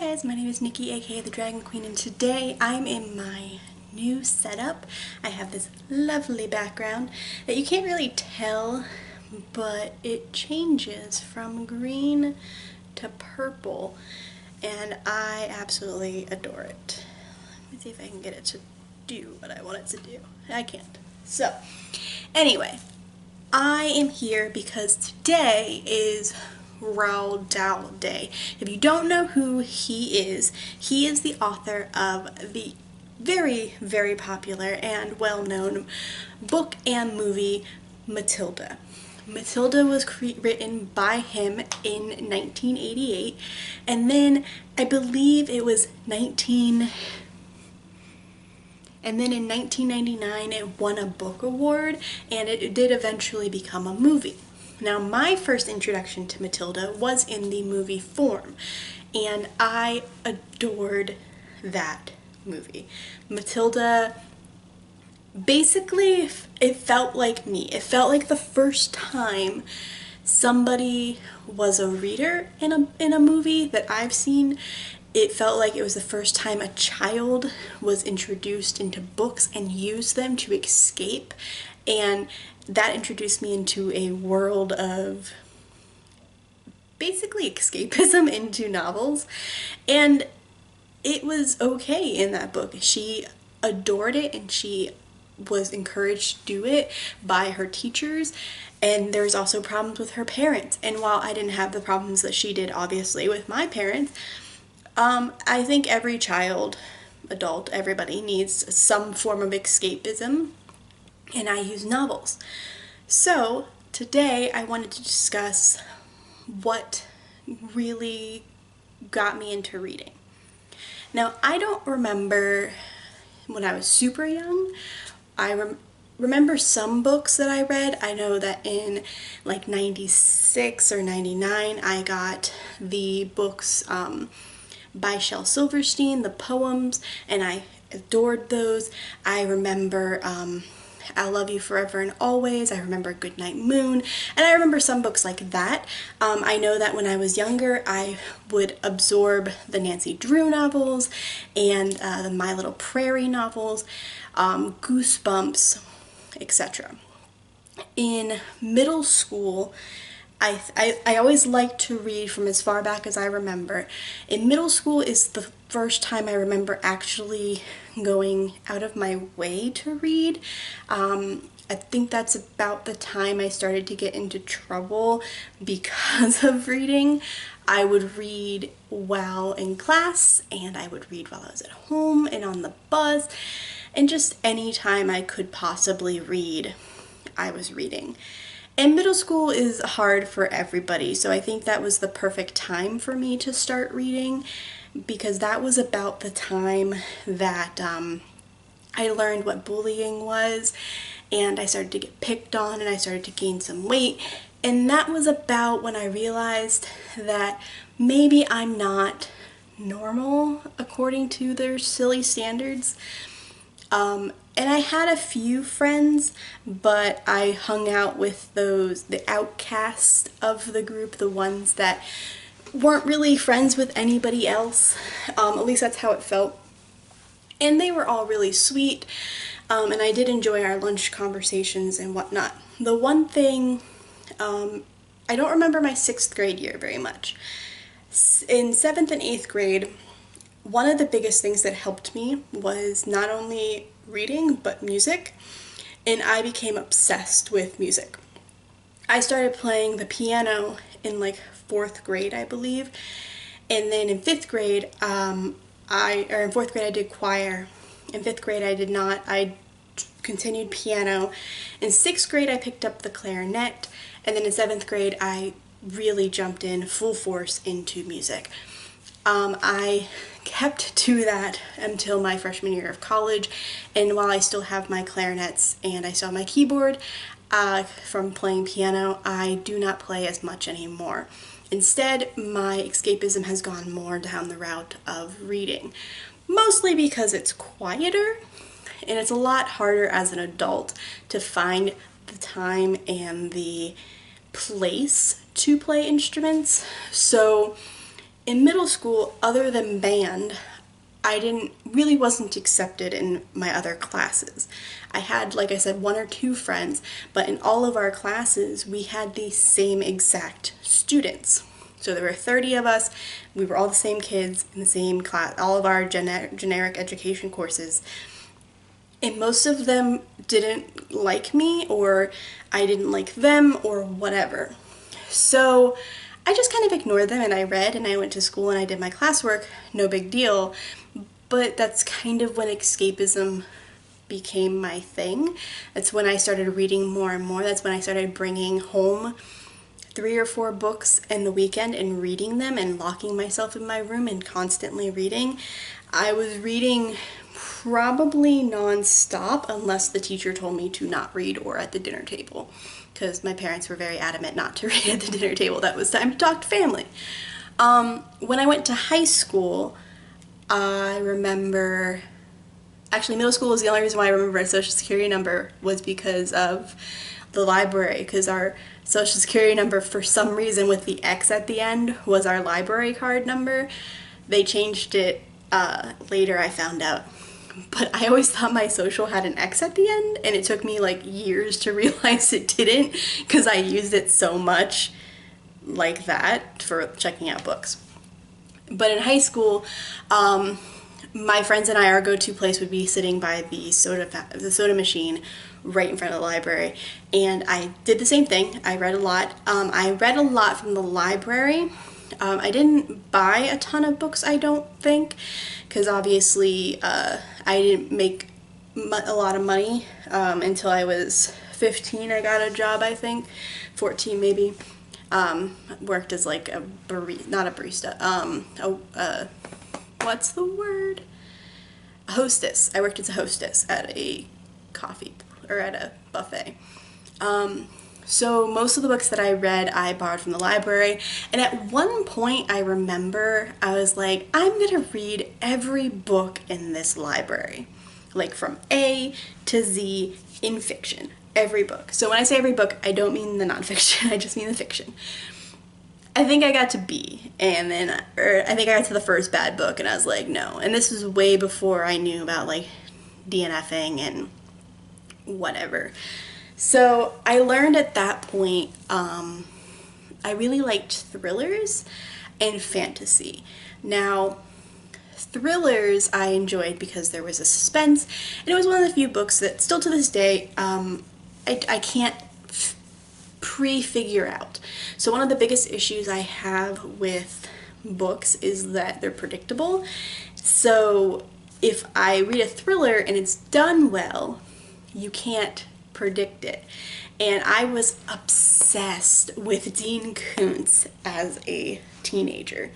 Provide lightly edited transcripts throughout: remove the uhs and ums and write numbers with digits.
guys, my name is Nikki, aka the Dragon Queen, and today I'm in my new setup. I have this lovely background that you can't really tell, but it changes from green to purple, and I absolutely adore it. Let me see if I can get it to do what I want it to do. I can't. So, anyway, I am here because today is Roald Dahl Day. If you don't know who he is the author of the very, very popular and well-known book and movie Matilda. Matilda was written by him in 1988, and then I believe it was and then in 1999 it won a book award, and it did eventually become a movie. Now, my first introduction to Matilda was in the movie form, and I adored that movie. Matilda, basically, it felt like me. It felt like the first time somebody was a reader in a movie that I've seen. It felt like it was the first time a child was introduced into books and used them to escape, and that introduced me into a world of basically escapism into novels, and it was okay in that book. She adored it, and she was encouraged to do it by her teachers, and there's also problems with her parents. And while I didn't have the problems that she did, obviously, with my parents, I think every child, adult, everybody needs some form of escapism, and I use novels. So today I wanted to discuss what really got me into reading. Now, I don't remember when I was super young. I remember some books that I read. I know that in like 96 or 99 I got the books by Shel Silverstein, the poems, and I adored those. I remember I'll Love You Forever and Always. I remember Goodnight Moon, and I remember some books like that. I know that when I was younger I would absorb the Nancy Drew novels and the My Little Prairie novels, Goosebumps, etc. In middle school, I always liked to read from as far back as I remember. In middle school is the first time I remember actually going out of my way to read. I think that's about the time I started to get into trouble because of reading. I would read while in class, and I would read while I was at home and on the bus, and just any time I could possibly read, I was reading. And middle school is hard for everybody, so I think that was the perfect time for me to start reading, because that was about the time that I learned what bullying was, and I started to get picked on, and I started to gain some weight, and that was about when I realized that maybe I'm not normal according to their silly standards. And I had a few friends, but I hung out with the outcasts of the group, the ones that weren't really friends with anybody else. At least that's how it felt. And they were all really sweet, and I did enjoy our lunch conversations and whatnot. The one thing, I don't remember my 6th grade year very much. In 7th and 8th grade, one of the biggest things that helped me was not only reading, but music, and I became obsessed with music. I started playing the piano in like 4th grade, I believe, and then in 5th grade, in 4th grade I did choir. In 5th grade I did not. I continued piano. In 6th grade I picked up the clarinet, and then in 7th grade I really jumped in full force into music. I kept to that until my freshman year of college, and while I still have my clarinets and I still have my keyboard from playing piano, I do not play as much anymore. Instead, my escapism has gone more down the route of reading, mostly because it's quieter, and it's a lot harder as an adult to find the time and the place to play instruments. So in middle school, other than band, I wasn't accepted in my other classes. I had, like I said, one or two friends, but in all of our classes, we had the same exact students. So there were 30 of us, we were all the same kids in the same class, all of our generic education courses. And most of them didn't like me, or I didn't like them, or whatever. So I just kind of ignored them, and I read, and I went to school, and I did my classwork, no big deal. But that's kind of when escapism became my thing. That's when I started reading more and more. That's when I started bringing home 3 or 4 books in the weekend and reading them and locking myself in my room and constantly reading. I was reading probably non-stop unless the teacher told me to not read or at the dinner table, because my parents were very adamant not to read at the dinner table. That was time to talk to family. When I went to high school, I remember, actually middle school was the only reason why I remember a social security number was because of the library, because our social security number, for some reason with the X at the end, was our library card number. They changed it later, I found out. But I always thought my social had an X at the end, and it took me like years to realize it didn't, because I used it so much like that for checking out books. But in high school, my friends and I, our go-to place would be sitting by the soda machine right in front of the library. And I did the same thing. I read a lot. I read a lot from the library. I didn't buy a ton of books, I don't think, because obviously I didn't make a lot of money until I was 15. I got a job, I think, 14 maybe. Worked as like a not a barista, what's the word? A hostess. I worked as a hostess at a coffee, or at a buffet. So most of the books that I read, I borrowed from the library. And at one point, I remember I was like, I'm gonna read every book in this library, like from A to Z in fiction. Every book. So when I say every book, I don't mean the nonfiction, I just mean the fiction. I think I got to B, and then, I think I got to the first bad book, and I was like, no. And this was way before I knew about like DNFing and whatever. So I learned at that point, I really liked thrillers and fantasy. Now, thrillers I enjoyed because there was a suspense, and it was one of the few books that still to this day, I can't pre-figure out. So one of the biggest issues I have with books is that they're predictable. So if I read a thriller and it's done well, you can't predict it. And I was obsessed with Dean Koontz as a teenager.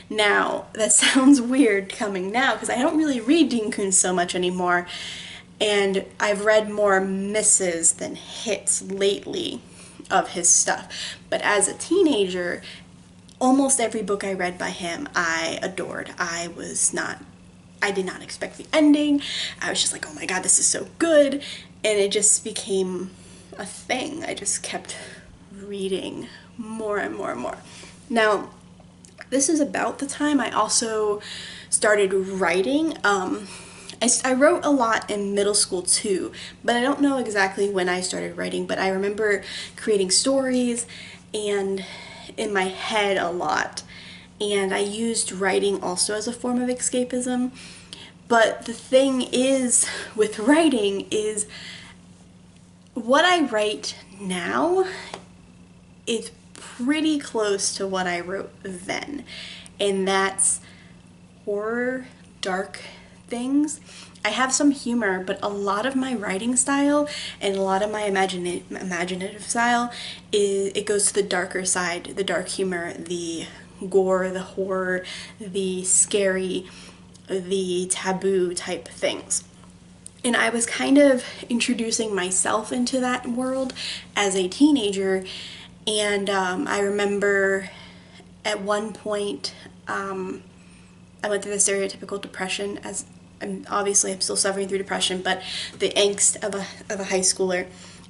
Now, that sounds weird coming now because I don't really read Dean Koontz so much anymore. And I've read more misses than hits lately of his stuff. But as a teenager, almost every book I read by him, I adored. I did not expect the ending. I was just like, oh my god, this is so good. And it just became a thing. I just kept reading more and more and more. Now, this is about the time I also started writing. I wrote a lot in middle school too, but I don't know exactly when I started writing, but I remember creating stories and in my head a lot. And I used writing also as a form of escapism. But the thing is with writing is what I write now is pretty close to what I wrote then. And that's horror, dark things. I have some humor, but a lot of my writing style and a lot of my imaginative style it goes to the darker side, the dark humor, the gore, the horror, the scary, the taboo type things. And I was kind of introducing myself into that world as a teenager, and I remember at one point I went through the stereotypical depression, I'm still suffering through depression, but the angst of a high schooler.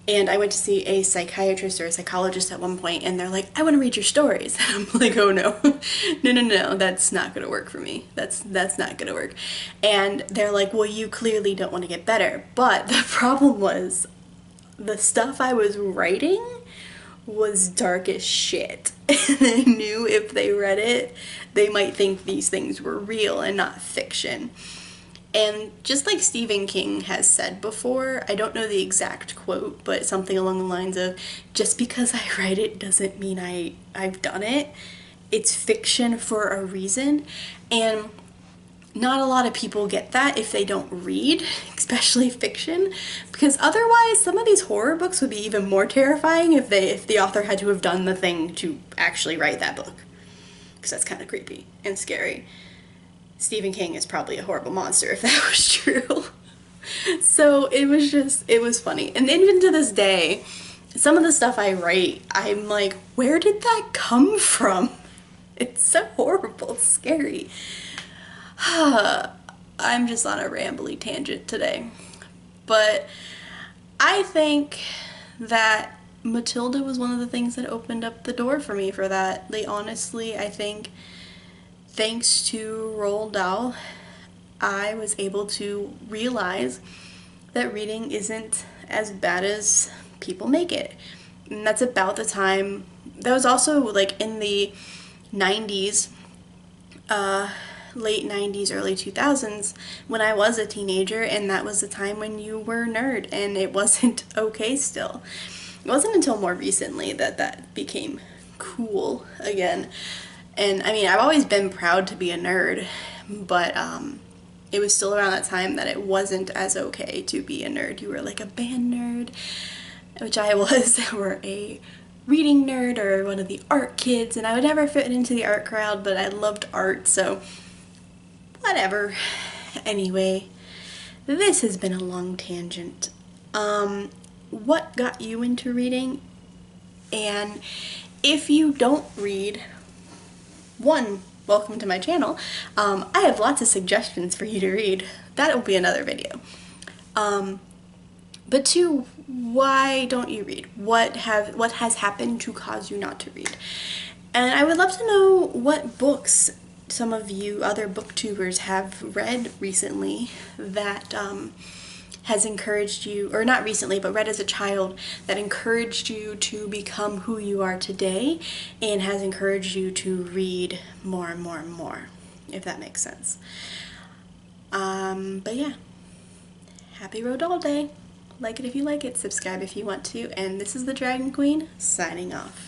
And I went to see a psychiatrist or a psychologist at one point, and they're like, I want to read your stories. And I'm like, oh no, no, that's not going to work for me. That's not going to work. And they're like, well, you clearly don't want to get better. But the problem was the stuff I was writing was dark as shit. And I knew if they read it, they might think these things were real and not fiction. And just like Stephen King has said before, I don't know the exact quote, but something along the lines of, just because I write it doesn't mean I've done it. It's fiction for a reason. And not a lot of people get that if they don't read, especially fiction, because otherwise some of these horror books would be even more terrifying if the author had to have done the thing to actually write that book, because that's kind of creepy and scary. Stephen King is probably a horrible monster if that was true. So it was funny. And even to this day, some of the stuff I write, I'm like, where did that come from? It's so horrible, it's scary. I'm just on a rambly tangent today. But I think that Matilda was one of the things that opened up the door for me for that. Like, honestly, I think thanks to Roald Dahl, I was able to realize that reading isn't as bad as people make it. And that's about the time, that was also like in the 90s, late 90s, early 2000s, when I was a teenager, and that was the time when you were a nerd, and it wasn't okay still. It wasn't until more recently that became cool again. And I mean, I've always been proud to be a nerd, but it was still around that time that it wasn't as okay to be a nerd. You were like a band nerd, which I was, or a reading nerd, or one of the art kids, and I would never fit into the art crowd, but I loved art, so whatever. Anyway, this has been a long tangent. What got you into reading? And if you don't read, one, welcome to my channel. I have lots of suggestions for you to read. That will be another video. But two, why don't you read? What has happened to cause you not to read? And I would love to know what books some of you other booktubers have read recently that has encouraged you, or not recently, but read as a child, that encouraged you to become who you are today, and has encouraged you to read more and more and more, if that makes sense. But yeah, happy Roald Dahl Day. Like it if you like it, subscribe if you want to, and this is the Dragon Queen, signing off.